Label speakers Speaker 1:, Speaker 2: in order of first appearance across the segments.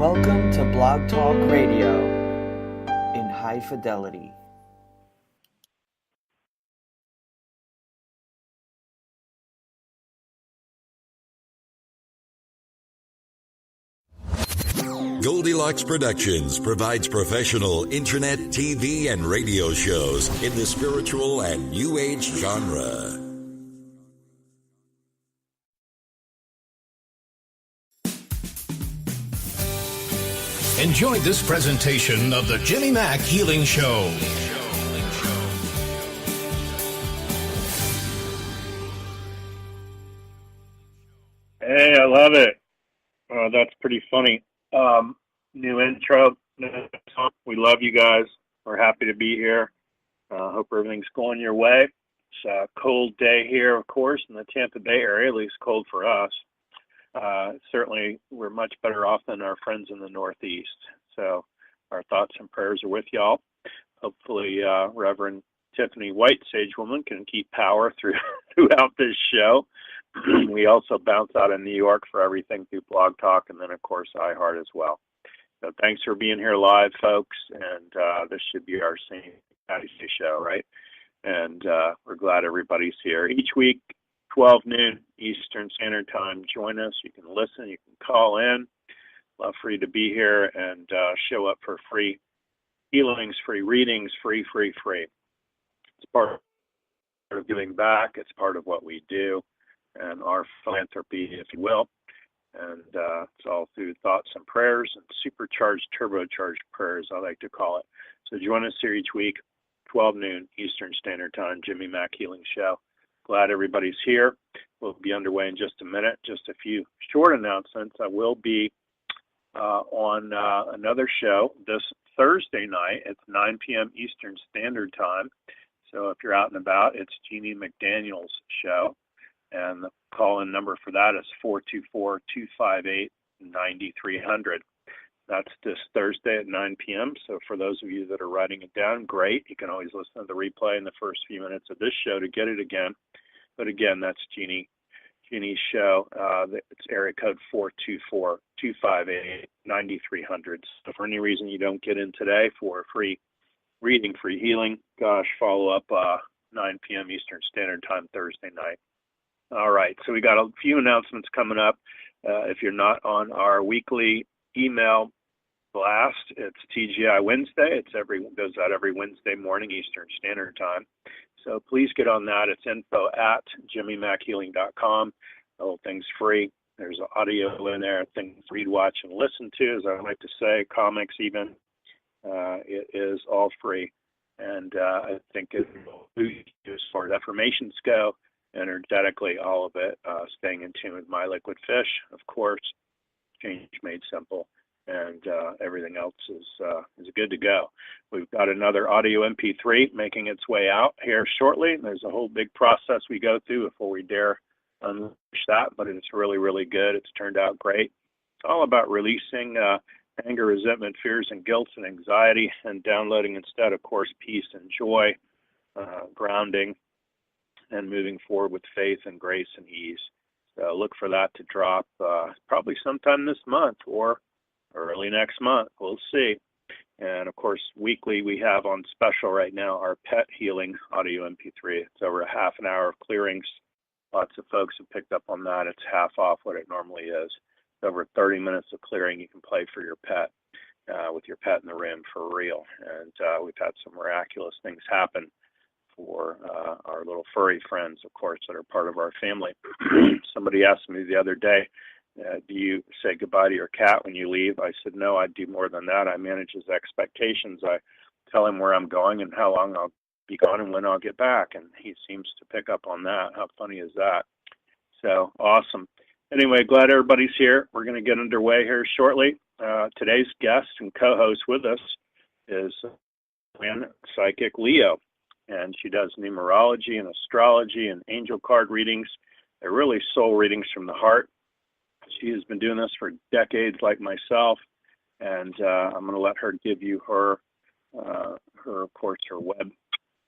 Speaker 1: Welcome to Blog Talk Radio in high fidelity.
Speaker 2: Goldilocks Productions provides professional internet, TV, and radio shows in the spiritual and New Age genre.
Speaker 3: Enjoy this presentation of the Jimmy Mack Healing Show.
Speaker 4: Hey, I love it. That's pretty funny. New intro. We love you guys. We're happy to be here. Hope everything's going your way. It's a cold day here, of course, in the Tampa Bay area, at least cold for us. Certainly, we're much better off than our friends in the Northeast. So our thoughts and prayers are with y'all. Hopefully, Reverend Tiffany White, Sage Woman, can keep power throughout this show. We also bounce out in New York for everything through Blog Talk, and then, of course, iHeart as well. So thanks for being here live, folks. And this should be our St. Patty's Day show, right? And we're glad everybody's here. Each week, 12 noon Eastern Standard Time. Join us. You can listen. You can call in. Love for you to be here and show up for free healings, free readings, free. It's part of giving back. It's part of what we do and our philanthropy, if you will. And it's all through thoughts and prayers and supercharged, turbocharged prayers, I like to call it. So join us here each week, 12 noon Eastern Standard Time, Jimmy Mack Healing Show. Glad everybody's here. We'll be underway in just a minute. Just a few short announcements. I will be on another show this Thursday night. It's 9 p.m. Eastern Standard Time. So if you're out and about, it's Jeannie McDaniel's show. And the call-in number for that is 424-258-9300. That's this Thursday at 9 p.m. So for those of you that are writing it down, great. You can always listen to the replay in the first few minutes of this show to get it again. But again, that's Jeannie's show. It's area code 424-258-9300. So for any reason you don't get in today for free reading, free healing, gosh, follow up 9 p.m. Eastern Standard Time Thursday night. All right, so we got a few announcements coming up. If you're not on our weekly email blast, it's TGI Wednesday. Goes out every Wednesday morning Eastern Standard Time. So please get on that. It's info@jimmymackhealing.com. The whole thing's free. There's audio in there, things to read, watch, and listen to, as I like to say, comics even. It is all free. And I think it will boost you as far as affirmations go, energetically, all of it, staying in tune with My Liquid Fish, of course, Change Made Simple, and everything else is good to go. We've got another audio MP3 making its way out here shortly. There's a whole big process we go through before we dare unleash that, but it's really, really good. It's turned out great. It's all about releasing anger, resentment, fears, and guilt and anxiety, and downloading instead, of course, peace and joy, grounding, and moving forward with faith and grace and ease. So look for that to drop probably sometime this month or early next month. We'll see. And, of course, weekly we have on special right now our pet healing audio MP3. It's over a half an hour of clearings. Lots of folks have picked up on that. It's half off what it normally is. It's over 30 minutes of clearing you can play for your pet, with your pet in the room for real. And we've had some miraculous things happen for our little furry friends, of course, that are part of our family. Somebody asked me the other day, do you say goodbye to your cat when you leave? I said, no, I do more than that. I manage his expectations. I tell him where I'm going and how long I'll be gone and when I'll get back. And he seems to pick up on that. How funny is that? So awesome. Anyway, glad everybody's here. We're going to get underway here shortly. Today's guest and co-host with us is Joanne, Psychic Leo. And she does numerology and astrology and angel card readings. They're really soul readings from the heart. She has been doing this for decades like myself. And I'm going to let her give you her, of course, her web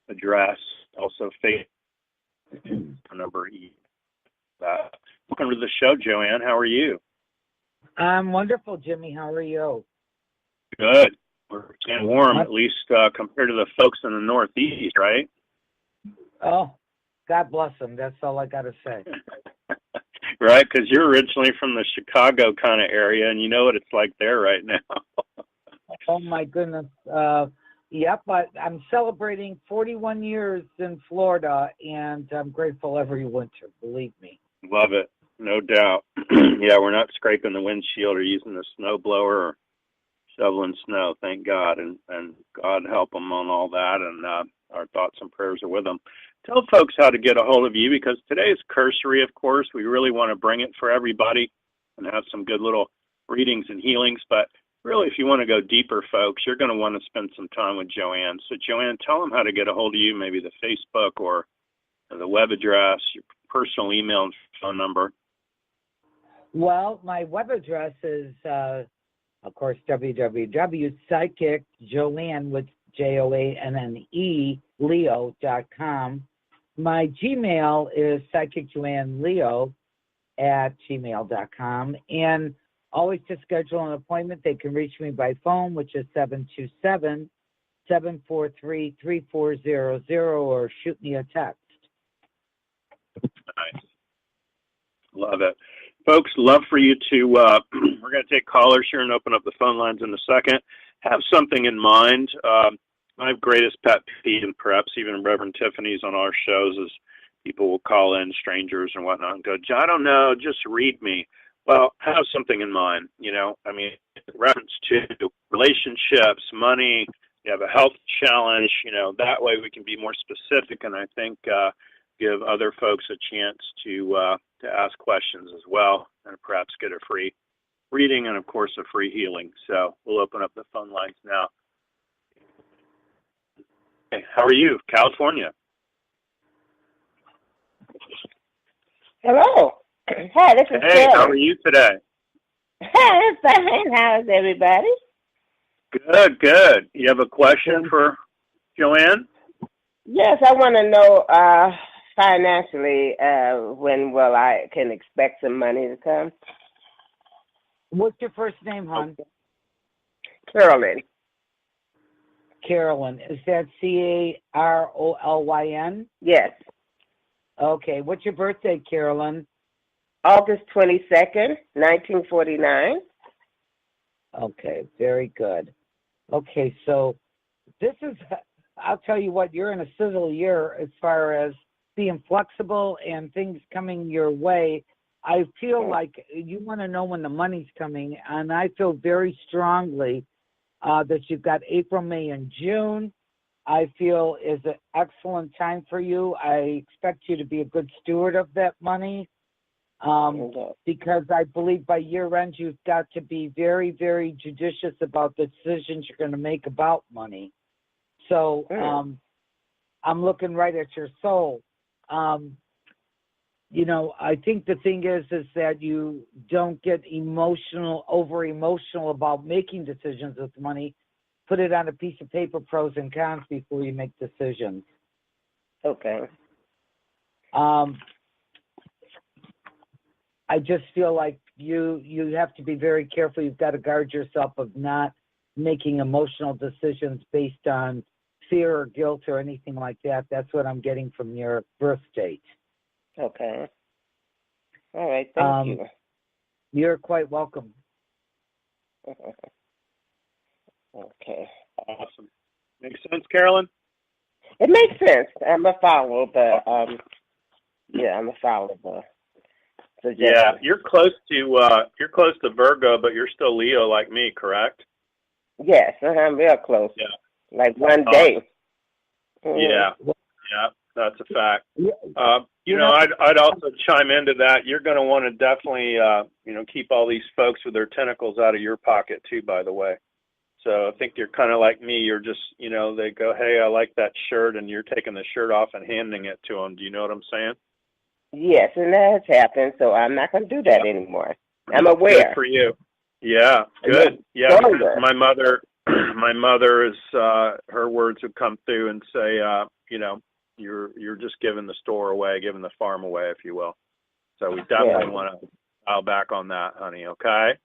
Speaker 4: address, also Facebook number. Welcome to the show, Joanne. How are you?
Speaker 5: I'm wonderful, Jimmy. How are you?
Speaker 4: Good. We're staying warm, at least compared to the folks in the Northeast, right?
Speaker 5: Oh, God bless them. That's all I got to say.
Speaker 4: Right, because you're originally from the Chicago kind of area, and you know what it's like there right now.
Speaker 5: Oh, my goodness. Yep, I'm celebrating 41 years in Florida, and I'm grateful every winter, believe me.
Speaker 4: Love it, no doubt. Yeah, we're not scraping the windshield or using the snow blower or shoveling snow, thank God, and God help them on all that, and our thoughts and prayers are with them. Tell folks how to get a hold of you, because today is cursory, of course. We really want to bring it for everybody and have some good little readings and healings, but really, if you want to go deeper, folks, you're going to want to spend some time with Joanne. So, Joanne, tell them how to get a hold of you, maybe the Facebook or the web address, your personal email and phone number.
Speaker 5: Well, my web address is, of course, www.psychic, Joanne with JOANNE, Leo.com. My Gmail is psychicjoanneleo@gmail.com. And always to schedule an appointment, they can reach me by phone, which is 727-743-3400, or shoot me a text.
Speaker 4: Nice. Love it. Folks, love for you to, we're going to take callers here and open up the phone lines in a second. Have something in mind. My greatest pet peeve, and perhaps even Reverend Tiffany's on our shows, is people will call in, strangers and whatnot, and go, I don't know, just read me. Well, have something in mind, reference to relationships, money, you have a health challenge, that way we can be more specific, and I think give other folks a chance to ask questions as well, and perhaps get a free reading and, of course, a free healing. So we'll open up the phone lines now. Hey, how are you, California?
Speaker 6: Hello. Hi, this is
Speaker 4: Hey,
Speaker 6: Shelley.
Speaker 4: how are you today?
Speaker 6: Hi, fine. How's everybody?
Speaker 4: Good, good. You have a question for Joanne?
Speaker 6: Yes, I want to know financially when will I can expect some money to come?
Speaker 5: What's your first name, hon?
Speaker 6: Carolyn.
Speaker 5: Carolyn. Is that Carolyn?
Speaker 6: Yes.
Speaker 5: Okay. What's your birthday, Carolyn?
Speaker 6: August 22nd, 1949.
Speaker 5: Okay, very good. Okay, so this is, I'll tell you what, you're in a sizzle year as far as being flexible and things coming your way. I feel like you want to know when the money's coming, and I feel very strongly that you've got April, May, and June. I feel is an excellent time for you. I expect you to be a good steward of that money. Because I believe by year end, you've got to be very, very judicious about the decisions you're going to make about money. So I'm looking right at your soul. I think the thing is that you don't get over emotional about making decisions with money. Put it on a piece of paper, pros and cons, before you make decisions.
Speaker 6: Okay.
Speaker 5: I just feel like you have to be very careful. You've got to guard yourself of not making emotional decisions based on fear or guilt or anything like that. That's what I'm getting from your birth date.
Speaker 6: Okay. All right. Thank you.
Speaker 5: You're quite welcome.
Speaker 6: Okay.
Speaker 4: Awesome. Makes sense, Carolyn?
Speaker 6: It makes sense. I'm a follower, but I'm a follower.
Speaker 4: Yeah, you're close to Virgo, but you're still Leo like me, correct?
Speaker 6: Yes, I'm real close.
Speaker 4: Yeah.
Speaker 6: Like one day.
Speaker 4: Yeah, that's a fact. I'd also chime into that. You're going to want to definitely, keep all these folks with their tentacles out of your pocket too, by the way. So I think you're kind of like me. You're just, they go, hey, I like that shirt, and you're taking the shirt off and handing it to them. Do you know what I'm saying?
Speaker 6: Yes, and that has happened, so I'm not going to do that anymore. I'm aware.
Speaker 4: Good for you. Yeah, good. Yeah, my mother is, her words would come through and say, you're just giving the store away, giving the farm away, if you will. So we definitely want to dial back on that, honey, okay?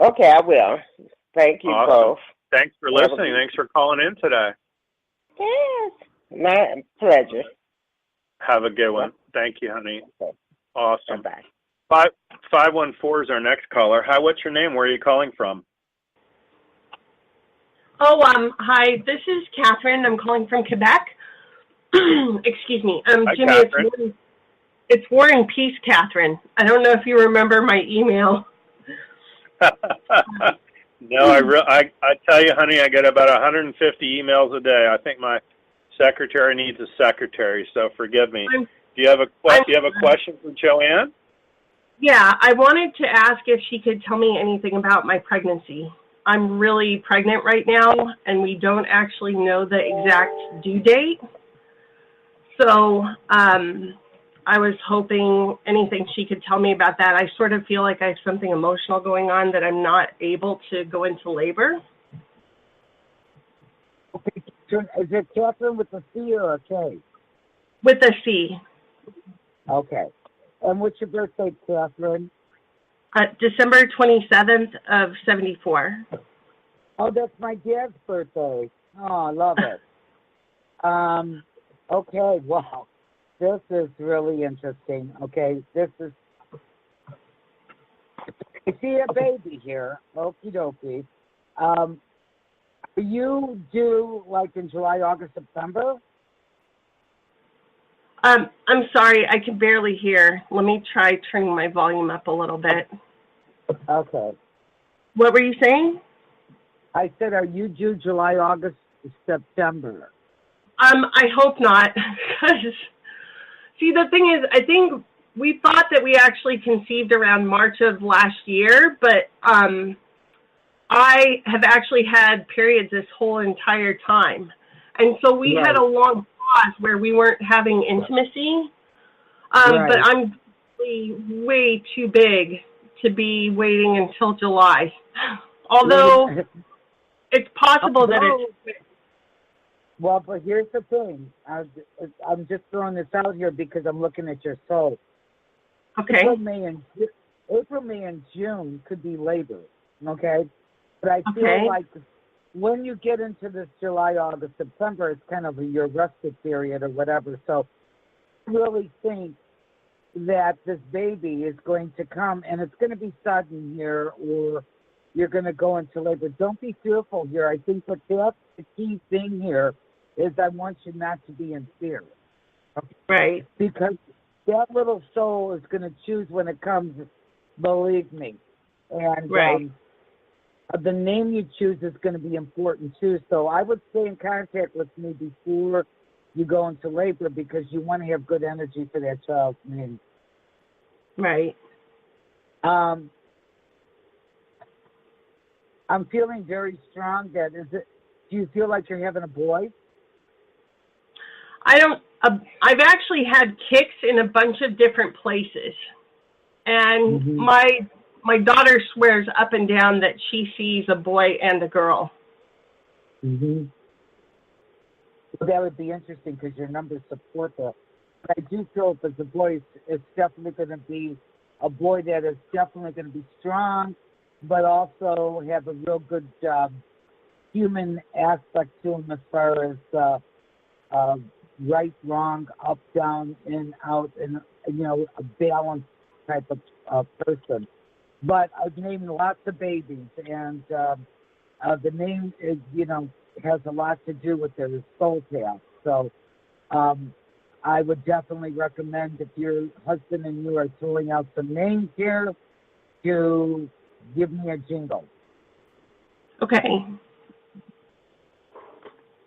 Speaker 6: Okay, I will. Thank you
Speaker 4: Awesome.
Speaker 6: both.
Speaker 4: Thanks for listening. Thanks for calling in today.
Speaker 6: Yes, my pleasure.
Speaker 4: Have a good one. Thank you, honey.
Speaker 6: Okay.
Speaker 4: Awesome.
Speaker 6: Bye-bye.
Speaker 4: 514 is our next caller. Hi, what's your name? Where are you calling from?
Speaker 7: Oh, hi, this is Catherine. I'm calling from Quebec. Excuse me.
Speaker 4: Hi,
Speaker 7: Jimmy,
Speaker 4: Catherine.
Speaker 7: it's War and Peace, Catherine. I don't know if you remember my email.
Speaker 4: No, I tell you, honey, I get about 150 emails a day. I think my secretary needs a secretary, so forgive me. Do you have a question for Joanne?
Speaker 7: Yeah, I wanted to ask if she could tell me anything about my pregnancy. I'm really pregnant right now, and we don't actually know the exact due date. So I was hoping anything she could tell me about that. I sort of feel like I have something emotional going on that I'm not able to go into labor.
Speaker 5: Okay, is it Catherine with a C or a K?
Speaker 7: With a C.
Speaker 5: Okay. And what's your birthday, Catherine?
Speaker 7: December 27th of 74.
Speaker 5: Oh, that's my dad's birthday. Oh, I love it. Okay, wow. This is really interesting. Okay, I see a baby here. Okie dokie. Are you due like in July, August, September?
Speaker 7: I'm sorry, I can barely hear. Let me try turning my volume up a little bit.
Speaker 5: Okay.
Speaker 7: What were you saying?
Speaker 5: I said, are you due July, August, September?
Speaker 7: I hope not. Because, see, the thing is, I think we thought that we actually conceived around March of last year, but I have actually had periods this whole entire time. And so we had a long pause where we weren't having intimacy. But I'm way too big to be waiting until July. Although it's possible that it's...
Speaker 5: Well, but here's the thing. I'm just throwing this out here because I'm looking at your soul.
Speaker 7: Okay.
Speaker 5: April, May, and June could be labor, okay? But I feel like when you get into this July, August, September, it's kind of your respite period or whatever. So I really think that this baby is going to come, and it's going to be sudden here, or you're going to go into labor. Don't be fearful here. I think that's the key thing here is I want you not to be in fear. Okay?
Speaker 7: Right.
Speaker 5: Because that little soul is going to choose when it comes, believe me. And the name you choose is going to be important too. So I would stay in contact with me before you go into labor because you want to have good energy for that child's name.
Speaker 7: Right.
Speaker 5: I'm feeling very strong that do you feel like you're having a boy?
Speaker 7: I don't, I've actually had kicks in a bunch of different places. And my daughter swears up and down that she sees a boy and a girl.
Speaker 5: Well, that would be interesting because your numbers support that. But I do feel if it's a boy, it's definitely going to be a boy that is definitely going to be strong, but also have a real good human aspect to him as far as right, wrong, up, down, in, out, and a balanced type of person. But I've named lots of babies, and the name is, has a lot to do with their soul path. So I would definitely recommend if your husband and you are throwing out some names here to give me a jingle.
Speaker 7: Okay.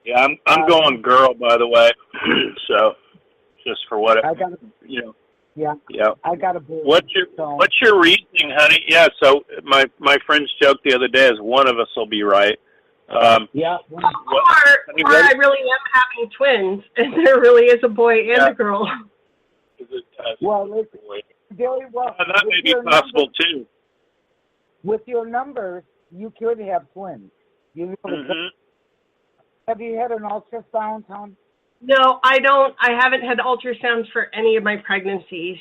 Speaker 4: Yeah, I'm going girl, by the way. So just for what
Speaker 5: I got I got a boy.
Speaker 4: What's your reasoning, honey? Yeah. So my friend's joke the other day is one of us will be right.
Speaker 7: Or I really am having twins, and there really is a boy and a girl.
Speaker 5: Well, it's very well.
Speaker 4: That may be possible too.
Speaker 5: With your numbers, you could have twins. Have you had an ultrasound, Tom?
Speaker 7: No, I don't. I haven't had ultrasounds for any of my pregnancies.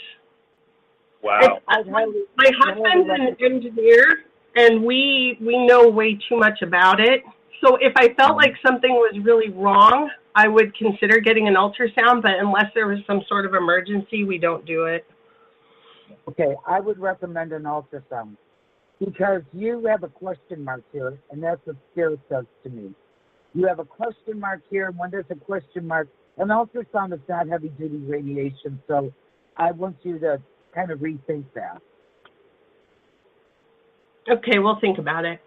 Speaker 4: Wow.
Speaker 7: My husband's an engineer, and we know way too much about it. So if I felt like something was really wrong, I would consider getting an ultrasound, but unless there was some sort of emergency, we don't do it.
Speaker 5: Okay, I would recommend an ultrasound because you have a question mark here, and that's what spirit says to me. You have a question mark here, and when there's a question mark, an ultrasound is not heavy-duty radiation, so I want you to kind of rethink that.
Speaker 7: Okay, we'll think about it.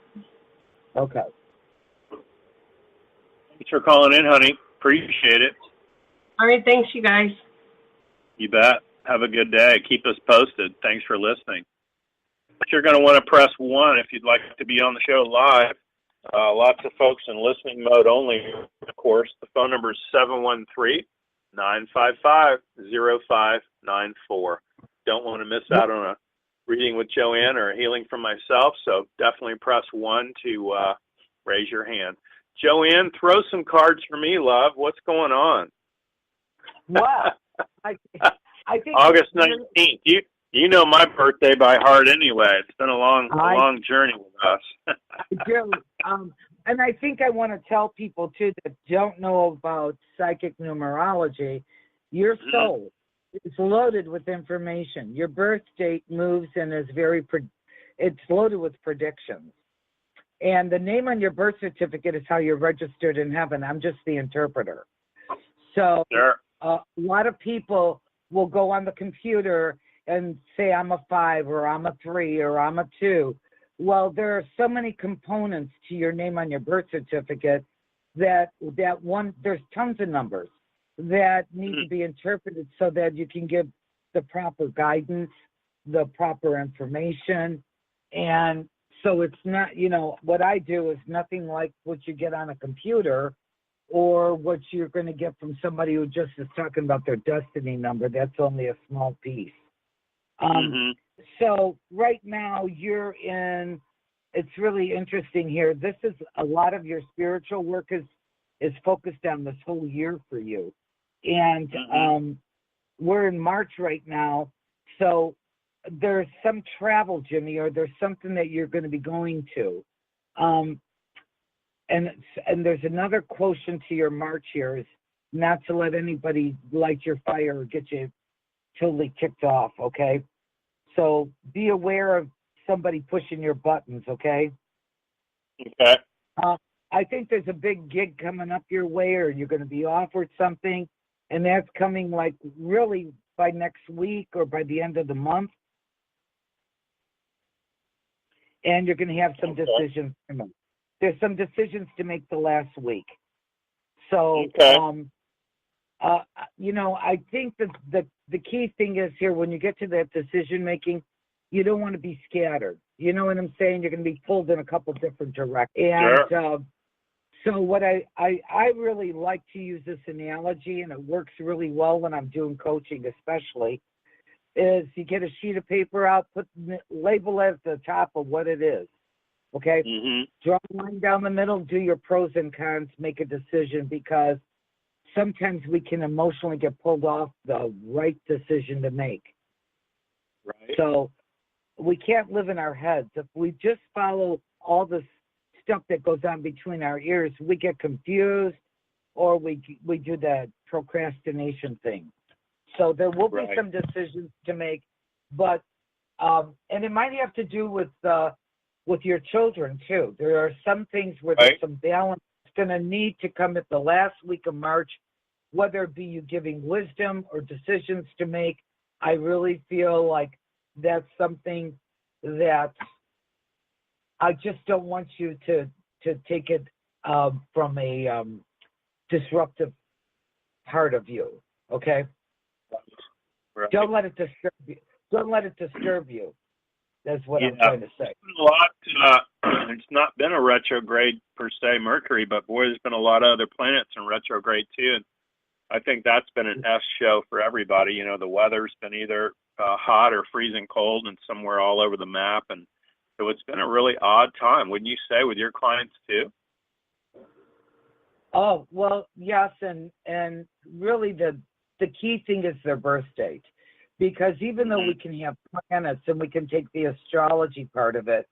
Speaker 5: Okay.
Speaker 4: Thanks for calling in, honey. Appreciate it.
Speaker 7: All right, thanks, you guys.
Speaker 4: You bet. Have a good day. Keep us posted. Thanks for listening. You're going to want to press 1 if you'd like to be on the show live. Lots of folks in listening mode only, of course. The phone number is 713-955-0594. Don't want to miss out on a reading with Joanne or a healing from myself, so definitely press 1 to raise your hand. Joanne, throw some cards for me, love. What's going on?
Speaker 5: Well, I think
Speaker 4: August 19th. You know my birthday by heart anyway. It's been a long journey with us.
Speaker 5: I do. And I think I want to tell people, too, that don't know about psychic numerology, your soul is loaded with information. Your birth date moves and is it's loaded with predictions. And the name on your birth certificate is how you're registered in heaven. I'm just the interpreter. So
Speaker 4: Sure.
Speaker 5: A lot of people will go on the computer and say, I'm a 5 or I'm a 3 or I'm a 2. Well, there are so many components to your name on your birth certificate that there's tons of numbers that need to be interpreted so that you can give the proper guidance, the proper information. And so it's not, what I do is nothing like what you get on a computer or what you're going to get from somebody who just is talking about their destiny number. That's only a small piece. So right now it's really interesting here. This is a lot of your spiritual work is focused on this whole year for you. And we're in March right now. So there's some travel, Jimmy, or there's something that you're going to be going to. And there's another quotient to your March here is not to let anybody light your fire or get you totally kicked off, okay? So be aware of somebody pushing your buttons, okay?
Speaker 4: Okay.
Speaker 5: I think there's a big gig coming up your way, or you're going to be offered something, and that's coming like really by next week or by the end of the month. And you're going to have some decisions to make. There's some decisions to make the last week. So, I think that the key thing is here, when you get to that decision making, you don't want to be scattered. You know what I'm saying? You're going to be pulled in a couple different directions. And so what I really like to use this analogy, and it works really well when I'm doing coaching especially, is you get a sheet of paper out, label it at the top of what it is. Okay? Draw a line down the middle, do your pros and cons, make a decision, because sometimes we can emotionally get pulled off the right decision to make.
Speaker 4: Right.
Speaker 5: So we can't live in our heads. If we just follow all this stuff that goes on between our ears, we get confused, or we do that procrastination thing. So there will be some decisions to make, but and it might have to do with your children too. There are some things where there's some balance going to need to come at the last week of March, whether it be you giving wisdom or decisions to make. I really feel like that's something that I just don't want you to take it from a disruptive part of you. Okay.
Speaker 4: Right.
Speaker 5: Don't let it disturb you. Don't let it disturb you. That's what I'm trying to say.
Speaker 4: A lot. It's not been a retrograde per se, Mercury, but boy, there's been a lot of other planets in retrograde too. And I think that's been an S show for everybody. You know, the weather's been either hot or freezing cold, and somewhere all over the map. And so it's been a really odd time, wouldn't you say, with your clients too?
Speaker 5: Oh, well, yes, and really the key thing is their birth date. Because even though we can have planets and we can take the astrology part of it,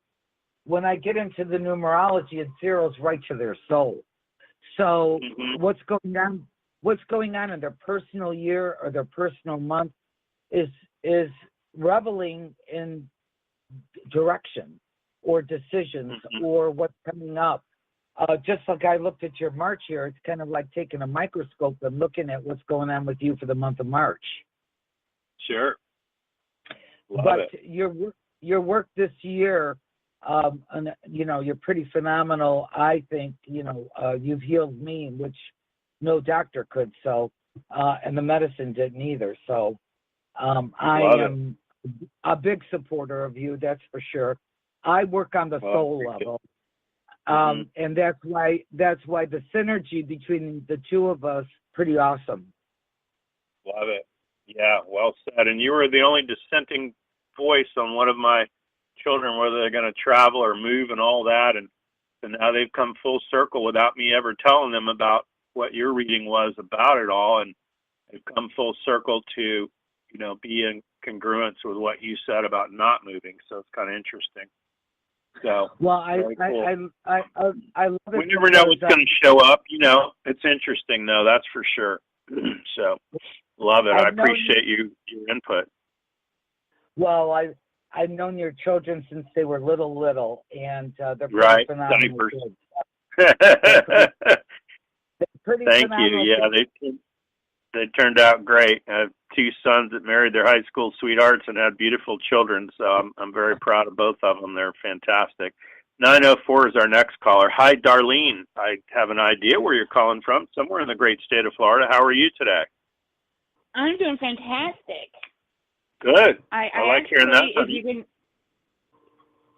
Speaker 5: when I get into the numerology, it zeroes right to their soul. So what's going on in their personal year or their personal month is reveling in direction or decisions or what's coming up. Just like I looked at your March here, it's kind of like taking a microscope and looking at what's going on with you for the month of March.
Speaker 4: Sure. Love
Speaker 5: but
Speaker 4: it.
Speaker 5: Your work this year, and, you know, you're pretty phenomenal. I think, you know, you've healed me, which no doctor could. So, and the medicine didn't either. So, I am a big supporter of you. That's for sure. I work on the soul level. And that's why the synergy between the two of us pretty awesome.
Speaker 4: Love it. Yeah, well said. And you were the only dissenting voice on one of my children, whether they're going to travel or move and all that. And now they've come full circle without me ever telling them about what your reading was about it all. And they've come full circle to, you know, be in congruence with what you said about not moving. So it's kind of interesting. So,
Speaker 5: well,
Speaker 4: I love it. We never know what's going to show up. You know, it's interesting, though. That's for sure. So, love it. I appreciate your input.
Speaker 5: Well, I've known your children since they were little, and they're
Speaker 4: pretty
Speaker 5: phenomenal. Pretty
Speaker 4: Thank
Speaker 5: phenomenal.
Speaker 4: You. Yeah, they turned out great. I have two sons that married their high school sweethearts and had beautiful children, so I'm very proud of both of them. They're fantastic. 904 is our next caller. Hi, Darlene. I have an idea where you're calling from, somewhere in the great state of Florida. How are you today?
Speaker 8: I'm doing fantastic.
Speaker 4: Good.
Speaker 8: I
Speaker 4: like hearing that.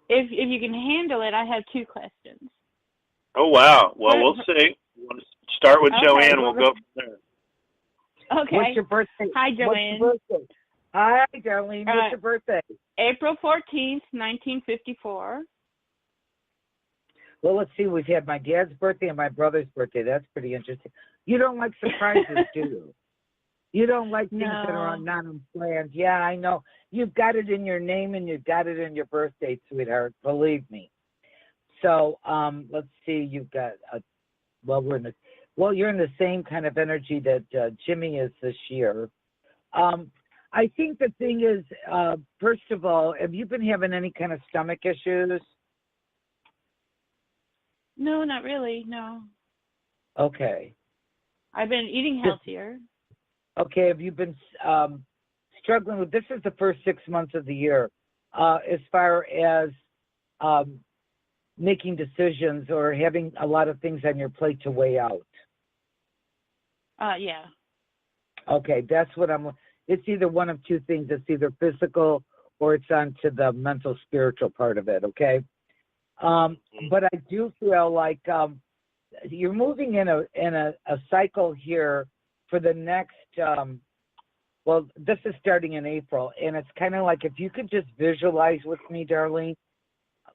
Speaker 8: If you can handle it, I have two questions.
Speaker 4: Oh, wow. Well, we'll see. We'll start with Joanne. We'll go from there.
Speaker 8: Okay.
Speaker 5: What's your birthday?
Speaker 8: Hi, Joanne.
Speaker 5: What's your birthday? Hi, Darlene. What's your birthday?
Speaker 8: April 14th, 1954.
Speaker 5: Well, let's see. We've had my dad's birthday and my brother's birthday. That's pretty interesting. You don't like surprises, do you? You don't like things that are not unplanned. Yeah, I know. You've got it in your name and you've got it in your birthday, sweetheart. Believe me. So, let's see. You've got you're in the same kind of energy that Jimmy is this year. I think the thing is, first of all, have you been having any kind of stomach issues?
Speaker 8: No, not really. No.
Speaker 5: Okay.
Speaker 8: I've been eating healthier.
Speaker 5: Okay. Have you been struggling with? This is the first 6 months of the year, as far as making decisions or having a lot of things on your plate to weigh out.
Speaker 8: Yeah.
Speaker 5: Okay, that's what it's either one of two things. It's either physical or it's onto the mental, spiritual part of it, okay? But I do feel like you're moving in a cycle here for the next, this is starting in April, and it's kind of like if you could just visualize with me, Darlene,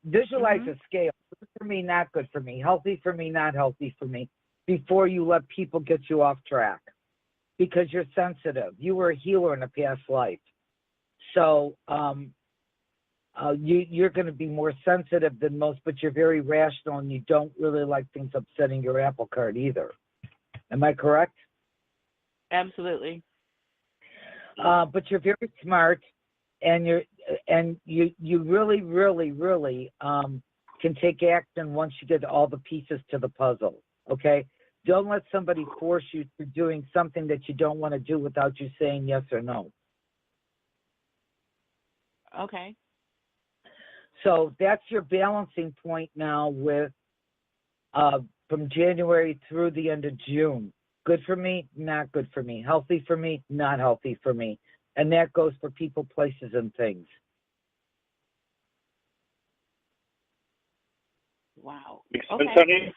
Speaker 5: visualize a scale. Good for me, not good for me. Healthy for me, not healthy for me. Before you let people get you off track, because you're sensitive. You were a healer in a past life. So you're going to be more sensitive than most, but you're very rational and you don't really like things upsetting your apple cart either. Am I correct?
Speaker 8: Absolutely.
Speaker 5: But you're very smart, and you really, really, really can take action once you get all the pieces to the puzzle. Okay? Don't let somebody force you to doing something that you don't want to do without you saying yes or no.
Speaker 8: Okay.
Speaker 5: So that's your balancing point now with from January through the end of June. Good for me, not good for me. Healthy for me, not healthy for me. And that goes for people, places, and things.
Speaker 8: Wow.
Speaker 4: Makes
Speaker 8: Okay.
Speaker 4: sense, honey?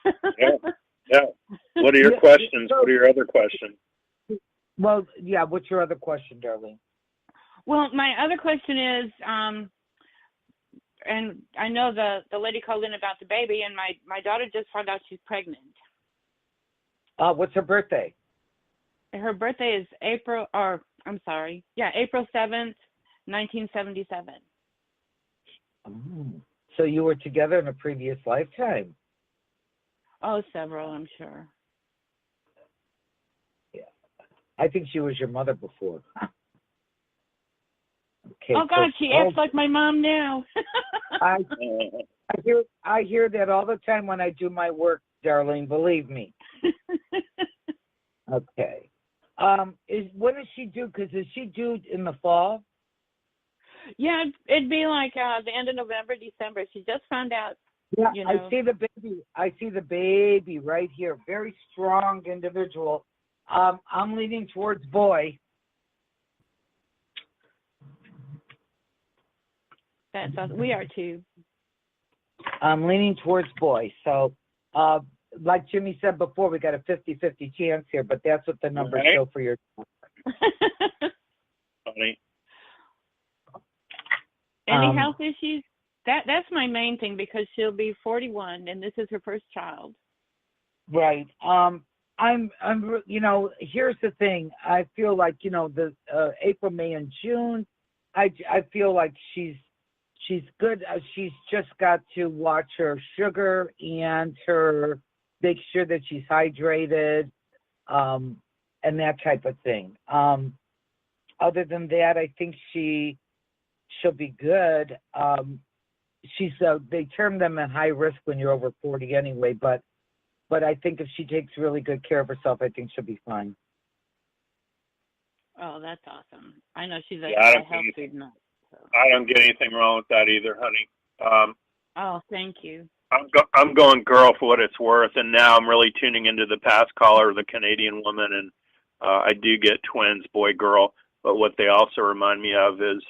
Speaker 4: Yeah. What are your questions? What are your other questions?
Speaker 5: Well, yeah, what's your other question, Darlene?
Speaker 8: Well, my other question is, and I know the lady called in about the baby, and my daughter just found out she's pregnant.
Speaker 5: What's her birthday?
Speaker 8: Her birthday is April 7th, 1977.
Speaker 5: So you were together in a previous lifetime.
Speaker 8: Oh, several, I'm sure.
Speaker 5: Yeah. I think she was your mother before. Okay.
Speaker 8: Oh God, she acts like my mom now.
Speaker 5: I hear that all the time when I do my work, Darlene. Believe me. Okay. When is she due? Because is she due in the fall?
Speaker 8: Yeah, it'd be like the end of November, December. She just found out.
Speaker 5: Yeah,
Speaker 8: you know.
Speaker 5: I see the baby. I see the baby right here. Very strong individual. I'm leaning towards boy.
Speaker 8: We are too.
Speaker 5: I'm leaning towards boy. So, like Jimmy said before, we got a 50-50 chance here, but that's what the numbers show for your.
Speaker 4: Funny.
Speaker 8: Any health issues? That's my main thing, because she'll be 41 and this is her first child.
Speaker 5: Right. I'm here's the thing. I feel like, the April, May, and June, I feel like she's good. She's just got to watch her sugar and make sure that she's hydrated, and that type of thing. Other than that, I think she'll be good. They term them at high risk when you're over 40 anyway, but I think if she takes really good care of herself, I think she'll be fine.
Speaker 8: Oh, that's awesome. I know she's a health food nut. So.
Speaker 4: I don't get anything wrong with that either, honey.
Speaker 8: Oh, thank you.
Speaker 4: I'm going girl for what it's worth, and now I'm really tuning into the past caller, the Canadian woman, and I do get twins, boy, girl. But what they also remind me of is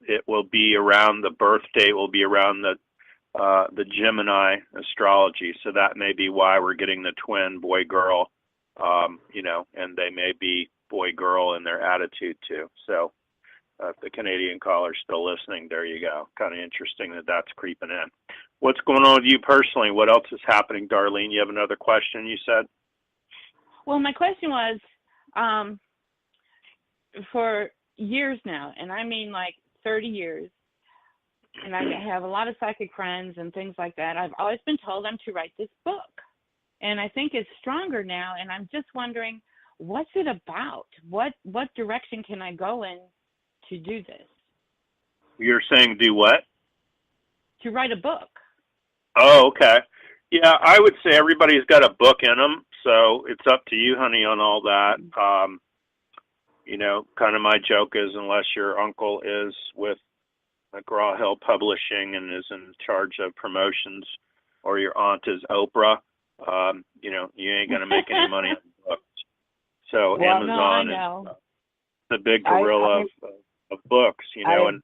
Speaker 4: it will be around the birth date will be around the Gemini astrology, so that may be why we're getting the twin boy girl, and they may be boy girl in their attitude too. So if the Canadian caller's still listening, there you go. Kind of interesting that that's creeping in. What's going on with you personally? What else is happening, Darlene? You have another question, you said?
Speaker 8: Well, my question was, for years now, and I mean like 30 years, and I have a lot of psychic friends and things like that, I've always been told I'm to write this book. And I think it's stronger now, and I'm just wondering, what's it about? What direction can I go in to do this?
Speaker 4: You're saying do what?
Speaker 8: To write a book.
Speaker 4: Oh, okay. Yeah, I would say everybody's got a book in them, so it's up to you, honey, on all that. Kind of my joke is, unless your uncle is with McGraw-Hill Publishing and is in charge of promotions, or your aunt is Oprah, you ain't going to make any money on books. So
Speaker 8: well,
Speaker 4: Amazon
Speaker 8: is
Speaker 4: the big gorilla of books,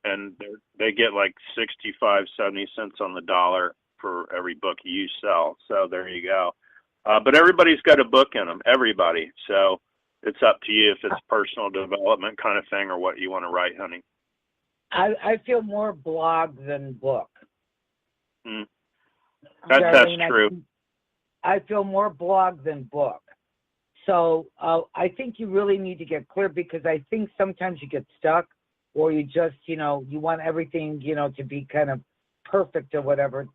Speaker 4: and they get like 65-70 cents on the dollar for every book you sell. So there you go. But everybody's got a book in them, everybody. So it's up to you if it's personal development kind of thing or what you want to write, honey.
Speaker 5: I feel more blog than book.
Speaker 4: That's true.
Speaker 5: I feel more blog than book. So I think you really need to get clear, because I think sometimes you get stuck, or you just, you want everything, to be kind of perfect or whatever.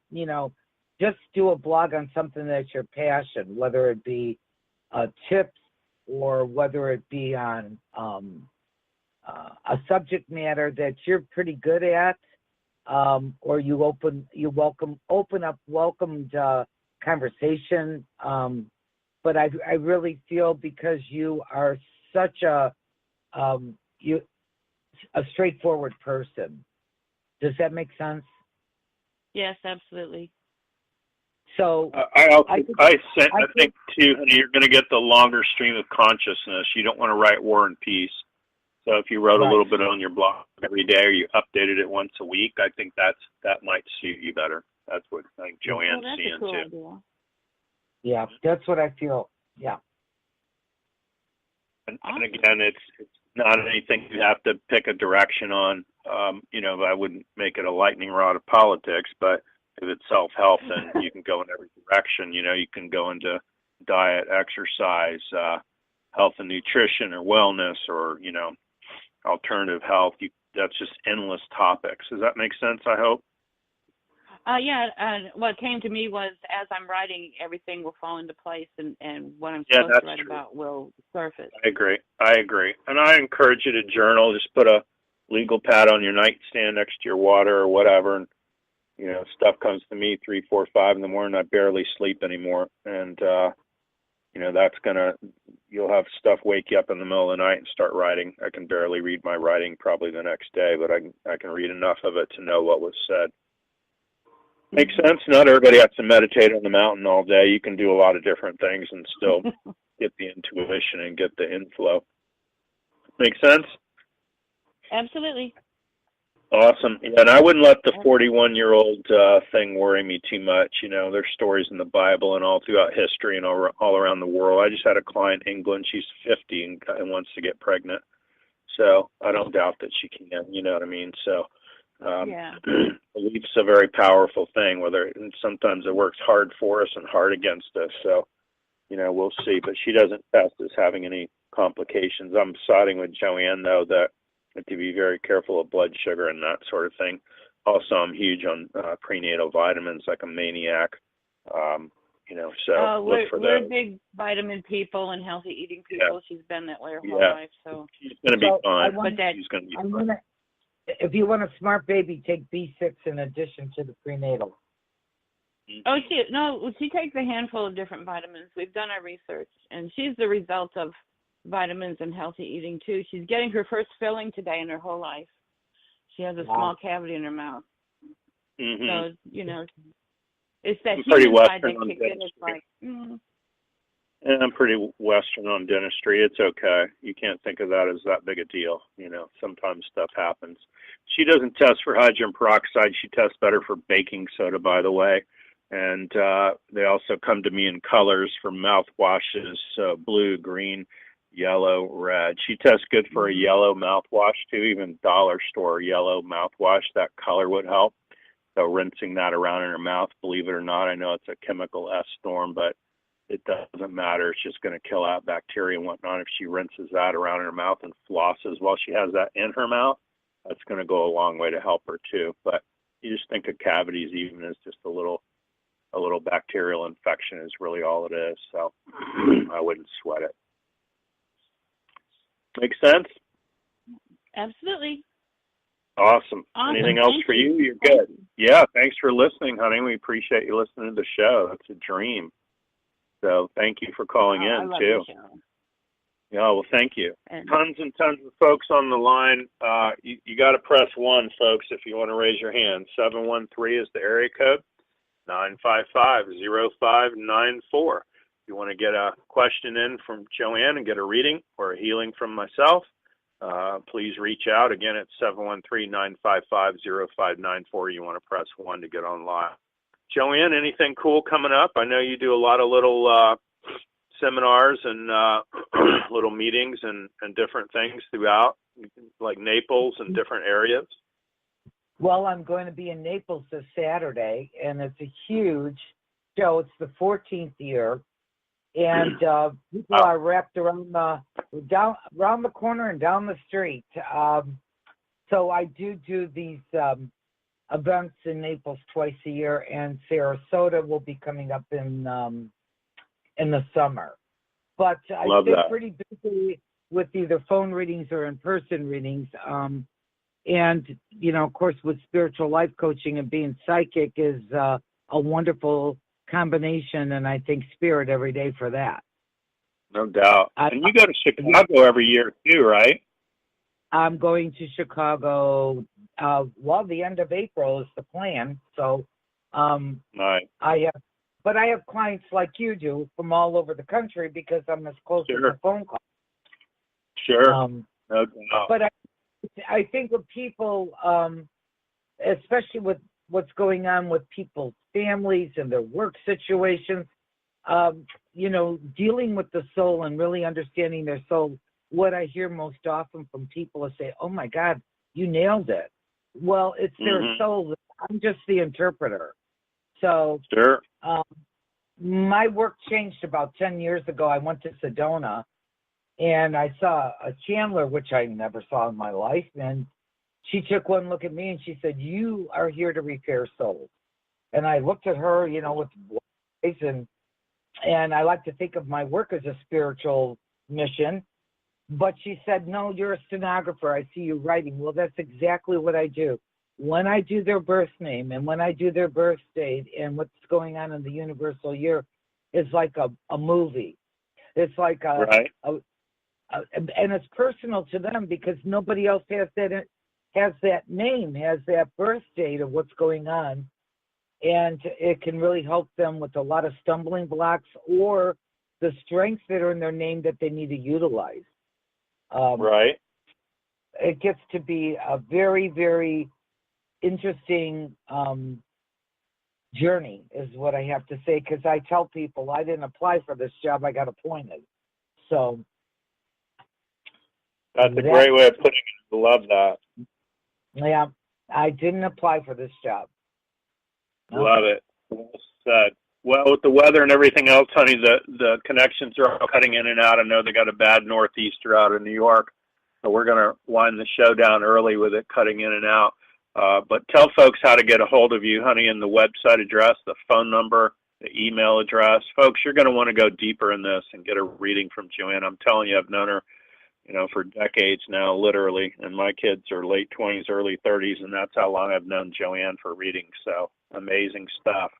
Speaker 5: Just do a blog on something that's your passion, whether it be tips or whether it be on a subject matter that you're pretty good at, or you open up welcomed conversation. But I really feel, because you are such a straightforward person. Does that make sense?
Speaker 8: Yes, absolutely.
Speaker 5: So
Speaker 4: I think too, honey, you're going to get the longer stream of consciousness. You don't want to write War and Peace. So if you wrote a little bit on your blog every day, or you updated it once a week, I think that might suit you better. That's what I think Joanne's seeing
Speaker 8: cool
Speaker 4: too.
Speaker 8: Idea.
Speaker 5: Yeah, that's what I feel. Yeah.
Speaker 4: And again, it's not anything you have to pick a direction on. I wouldn't make it a lightning rod of politics, but if it's self-help, then you can go in every direction. You can go into diet, exercise, health and nutrition, or wellness, or, alternative health. That's just endless topics. Does that make sense, I hope?
Speaker 8: What came to me was as I'm writing, everything will fall into place, and what I'm
Speaker 4: Yeah,
Speaker 8: supposed
Speaker 4: that's
Speaker 8: to write
Speaker 4: true.
Speaker 8: about will surface.
Speaker 4: I agree. And I encourage you to journal. Just put a legal pad on your nightstand next to your water or whatever. And, stuff comes to me 3, 4, 5 in the morning. I barely sleep anymore. And, you'll have stuff wake you up in the middle of the night and start writing. I can barely read my writing probably the next day, but I can read enough of it to know what was said. Makes sense. Not everybody has to meditate on the mountain all day. You can do a lot of different things and still get the intuition and get the inflow. Make sense?
Speaker 8: Absolutely.
Speaker 4: Awesome. Yeah, and I wouldn't let the 41-year-old thing worry me too much. There's stories in the Bible and all throughout history and all around the world. I just had a client in England. She's 50 and wants to get pregnant. So I don't doubt that she can. You know what I mean? So belief's a very powerful thing. And sometimes it works hard for us and hard against us. So, we'll see. But she doesn't test as having any complications. I'm siding with Joanne, though, that to be very careful of blood sugar and that sort of thing. Also, I'm huge on prenatal vitamins like a maniac. So look for
Speaker 8: we're
Speaker 4: those.
Speaker 8: big vitamin people and healthy eating people. Yeah. She's been that way her whole life. So
Speaker 4: she's going to be fine.
Speaker 5: She's going to be fine. If you want a smart baby, take B6 in addition to the prenatal.
Speaker 8: Oh, she takes a handful of different vitamins. We've done our research, and she's the result of vitamins and healthy eating too. She's getting her first filling today in her whole life. She has a small cavity in her mouth. So, it's that human side that kicks in. It's like,
Speaker 4: And I'm pretty Western on dentistry. It's okay. You can't think of that as that big a deal. Sometimes stuff happens. She doesn't test for hydrogen peroxide. She tests better for baking soda, by the way. And they also come to me in colors for mouthwashes, blue, green, yellow, red. She tests good for a yellow mouthwash, too, even dollar store yellow mouthwash. That color would help. So rinsing that around in her mouth, believe it or not, I know it's a chemical S storm, but it doesn't matter. It's just going to kill out bacteria and whatnot. If she rinses that around in her mouth and flosses while she has that in her mouth, that's going to go a long way to help her too. But you just think of cavities even as just a little bacterial infection is really all it is. So I wouldn't sweat it. Make sense?
Speaker 8: Absolutely.
Speaker 4: Awesome. Anything else for you? You're good. Yeah, thanks for listening, honey. We appreciate you listening to the show. It's a dream. So thank you for calling in, too. Yeah, well, thank you. Tons and tons of folks on the line. You got to press 1, folks, if you want to raise your hand. 713 is the area code, 955-0594. If you want to get a question in from Joanne and get a reading or a healing from myself, please reach out. Again, it's 713-955-0594. You want to press 1 to get on live. Joanne, anything cool coming up? I know you do a lot of little seminars and little meetings and different things throughout, like Naples and different areas.
Speaker 5: Well, I'm going to be in Naples this Saturday, and it's a huge show. It's the 14th year, and people are wrapped around the corner and down the street. So I do these events in Naples twice a year, and Sarasota will be coming up in the summer. But I stay pretty busy with either phone readings or in-person readings. And, of course, with spiritual life coaching and being psychic is a wonderful combination, and I thank Spirit every day for that.
Speaker 4: No doubt. And you go to Chicago every year, too, right?
Speaker 5: I'm going to Chicago, the end of April is the plan. So
Speaker 4: nice.
Speaker 5: I have clients like you do from all over the country because I'm as close as a phone call.
Speaker 4: Sure. No doubt.
Speaker 5: But I think with people, especially with what's going on with people's families and their work situations, dealing with the soul and really understanding their soul, what I hear most often from people is say, oh, my God, you nailed it. Well, it's their soul. I'm just the interpreter. So my work changed about 10 years ago. I went to Sedona, and I saw a Chandler, which I never saw in my life. And she took one look at me, and she said, you are here to repair souls. And I looked at her, you know, with eyes, and I like to think of my work as a spiritual mission. But she said, no, you're a stenographer. I see you writing. Well, that's exactly what I do. When I do their birth name and when I do their birth date and what's going on in the universal year, it's like a movie. It's like and it's personal to them because nobody else has that name, has that birth date of what's going on. And it can really help them with a lot of stumbling blocks or the strengths that are in their name that they need to utilize. It gets to be a very, very interesting journey is what I have to say, because I tell people I didn't apply for this job, I got appointed. So
Speaker 4: that's a great way of putting it. I love that.
Speaker 5: Yeah, I didn't apply for this job.
Speaker 4: Love it. Well said. Well, with the weather and everything else, honey, the connections are all cutting in and out. I know they got a bad northeaster out of New York, so we're going to wind the show down early with it cutting in and out. But tell folks how to get a hold of you, honey, and the website address, the phone number, the email address. Folks, you're going to want to go deeper in this and get a reading from Joanne. I'm telling you, I've known her, you know, for decades now, literally, and my kids are late 20s, early 30s, and that's how long I've known Joanne for reading. So amazing stuff.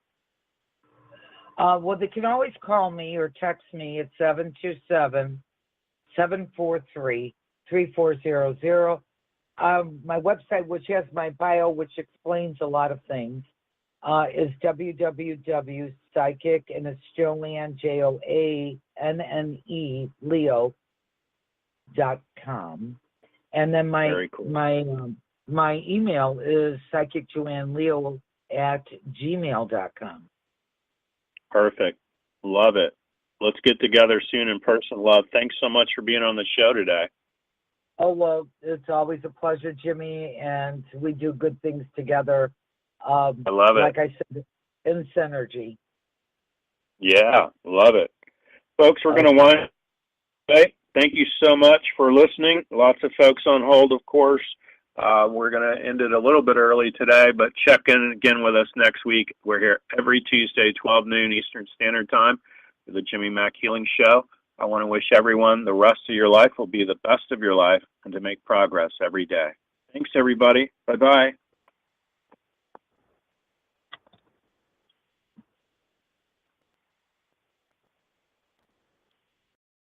Speaker 5: Well, they can always call me or text me at 727-743-3400. My website, which has my bio, which explains a lot of things, is www.psychic, and it's Joanne, JOANNE, Leo.com. And then my email is psychicjoanneleo@gmail.com.
Speaker 4: Perfect. Love it. Let's get together soon in person, love. Thanks so much for being on the show today.
Speaker 5: Oh, well, it's always a pleasure, Jimmy, and we do good things together.
Speaker 4: I love it.
Speaker 5: Like I said, in synergy.
Speaker 4: Yeah, love it. Folks, we're going to wind up. Thank you so much for listening. Lots of folks on hold, of course. We're going to end it a little bit early today, but check in again with us next week. We're here every Tuesday, 12 noon Eastern Standard Time for the Jimmy Mack Healing Show. I want to wish everyone the rest of your life will be the best of your life and to make progress every day. Thanks, everybody. Bye-bye.